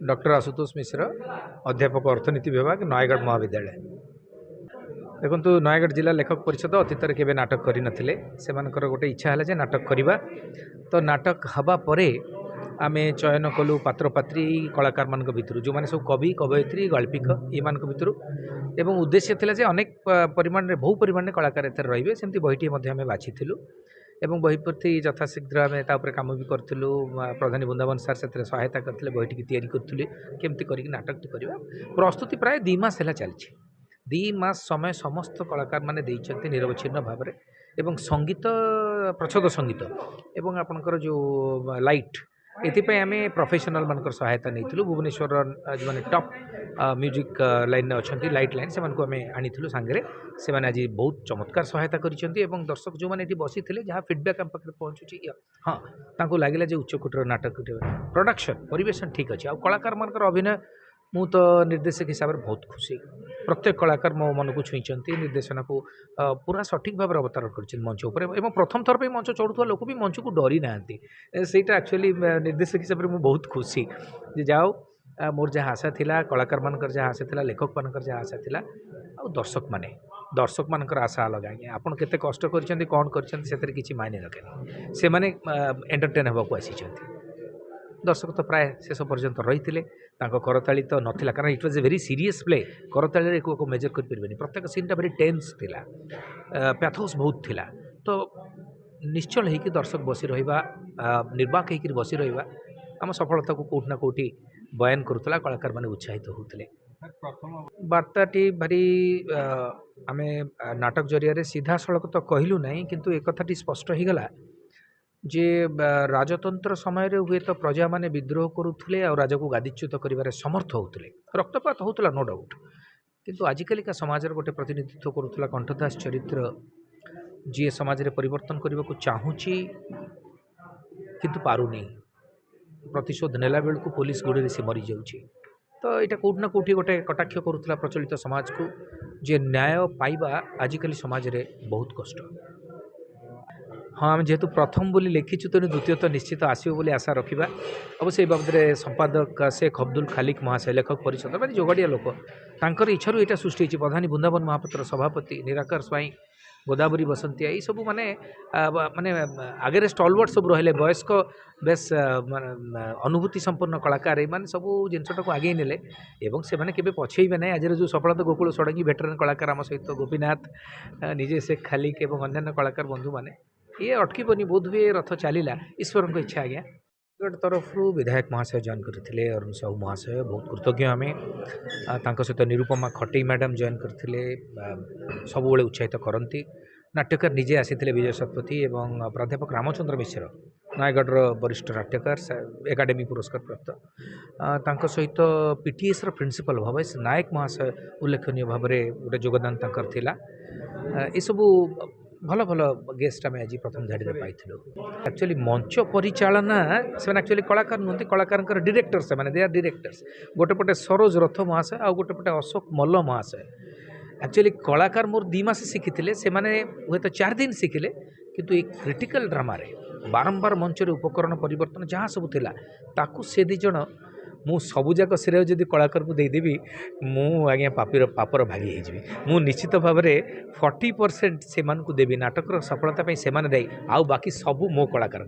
Doctor Ashutosh मिश्र अध्यापक अर्थनीति विभाग नयगढ़ महाविद्यालय। देखो नयगढ़ जिला लेखक परिषद अतीत केवे नाटक कर गोटे इच्छा है नाटक करवा तो नाटक हवा परे आमे चयन कलु पात्र पात्री कलाकार मान भितर जो मैंने सब कवि कवयित्री गल्पिक ये भितर एवं उद्देश्य थिला अनेक परिमाण बहु परिमाण कलाकार एथर रहिबे सेमती बहीटी आमे बाछिथिलु एवं बही प्रति यथाशीघ्र आम कम भी करूँ प्रधानी वृंदावन सार से सहायता करते बहीटी तैयारी करुँ केमती कर नाटक करवा प्रस्तुति प्राय 2 मास है चली 2 मास समय समस्त कलाकार माने देइछन्ति निरवच्छिन्न भाव में एवं संगीत प्रच्छद संगीत एवं आपणकर जो लाइट एथिपाई आम प्रोफेशनल मानकर सहायता नहीं भुवनेश्वर जो मैंने टॉप म्यूजिक लाइन अच्छा लाइट लाइन से आम आनी सांगे से मैंने आज बहुत चमत्कार सहायता कर दर्शक जो मैंने बसी थे जहाँ फिडबैक आम पाखे पहुँचुची हाँ तांको लगे उच्चकोटर नाटक प्रोडक्शन परिवेशन ठीक अच्छे आउ कलाकार मानकर अभिनय मु तो निर्देशक हिसाब से बहुत खुशी प्रत्येक कलाकार मो मन को छुईंट निर्देशना को पूरा सठिक भाव में अवतारण कर मंच उपर एवं प्रथम थर पर मंच चढ़ुवा लोक भी मंच को डरी ना सेटा एक्चुअली निर्देशक हिसाब से बहुत खुशी जाओ मोर जहाँ आशा थिला कलाकार मानकर जहाँ आशा थिला लेखक मानकर जहाँ आशा थिला आ दर्शक मानकर आशा अलग आज्ञा आपन केते कष्ट कर कौन कर किसी मायने रखे से माने एंटरटेन होगा आसी दर्शक तो प्राय शेष पर्यंत रही करताली तो नाला कारण it was a very serious play करताली को मेजर कर प्रत्येक सीन टा वेरी टेंस थिला पैथोस बहुत थिला तो निश्चल होकर दर्शक बसी रहा निर्वाक होकर बसी रहा आम सफलता को कौटना कौटी बयान करूला कलाकार मैंने उत्साहित होते वार्ताटी भारी आम नाटक जरिया सीधा सड़क तो कहलु ना किंतु एक कथाटी स्पष्ट हो गला जे राजतंत्र समय रे हुए तो प्रजा माने विद्रोह करुले और राजा को गादीच्युत कर समर्थ होते रक्तपात होता नो डाउट किंतु आजिकालिका समाज गोटे प्रतिनिधित्व करुला कंठदास चरित्र जी समाज रे परिवर्तन करने को चाहूँगी किंतु पारुनी प्रतिशोध नेला बेल को पुलिस गोड़े से मरी जाऊँगी तो यहाँ कौटना कौटी गोटे कटाक्ष करुला प्रचलित समाज को जे न्याय पाइबा आजिकल समाज रे बहुत कष्ट हाँ आम जेहेतु प्रथम बोली लिखीचु तेणु द्वितीय तो निश्चित आसो बोली आशा रखा अवश्य ये बाबद संपादक शेख अब्दुल खालिक महाशय लेखक परिषद मैंने जोगाड़िया लोक तांकर इच्छारू यहाँ सृष्टि प्रधानी वृंदावन महापात्र सभापति निराकर स्वाई गोदावरी बसंतिया ये सब माने माने आगे स्टॉलवर्ड सब रहिले वयस्क बेस अनुभूति संपन्न कलाकार ये सब जिनटा को आगे नेले एवं से माने केबे पछेइबे ना आज जो सफलता गोकुल षडंगी भेटरान कलाकार आम सहित गोपीनाथ निजे शेख खालिक एवं अन्य कलाकार बंधु मैंने ये अटकबनी बोध हुए रथ चलला ईश्वर को इच्छा आज्ञा तरफ विधायक महाशय जॉइन करते अरुण साहू महाशय बहुत कृतज्ञ आम सहित निरुपमा खटई मैडम जॉइन करते सब उत्साहित करती नाट्यकार निजे आसी विजय शतपथी एवं प्राध्यापक रामचंद्र मिश्र नयगढ़ वरिष्ठ नाट्यकार एकाडेमी पुरस्कार प्राप्त सहित पीटीएस प्रिंसिपल भवेश नायक महाशय उल्लेखनीय भाव में गोटे योगदान ये सबू भल भल गेस्ट आम आज प्रथम झाड़ी में पाई एक्चुअली मंच परिचालना से एक्चुअली कलाकार नुहति कलाकार डायरेक्टर से दे आर डायरेक्टर्स गोटे पटे सरोज रथ महाशय आ गोटे पटे अशोक मल्ल महाशय एक्चुअली कलाकार मोर 2 मास शिखी से हे तो 4 दिन शिखिले किंतु एक क्रिटिकल ड्रामा बारंबार मंच उपकरण परिवर्तन जहाँ सब थिला ताकू से 2 जन मु सबुजाक श्रेय जदि कलाकार को देदेवी मु आज्ञा पापर भागी हो निश्चित भाव में 40% से देवी नाटक सफलता से दे आउ बाकी सबू मो कलाकार।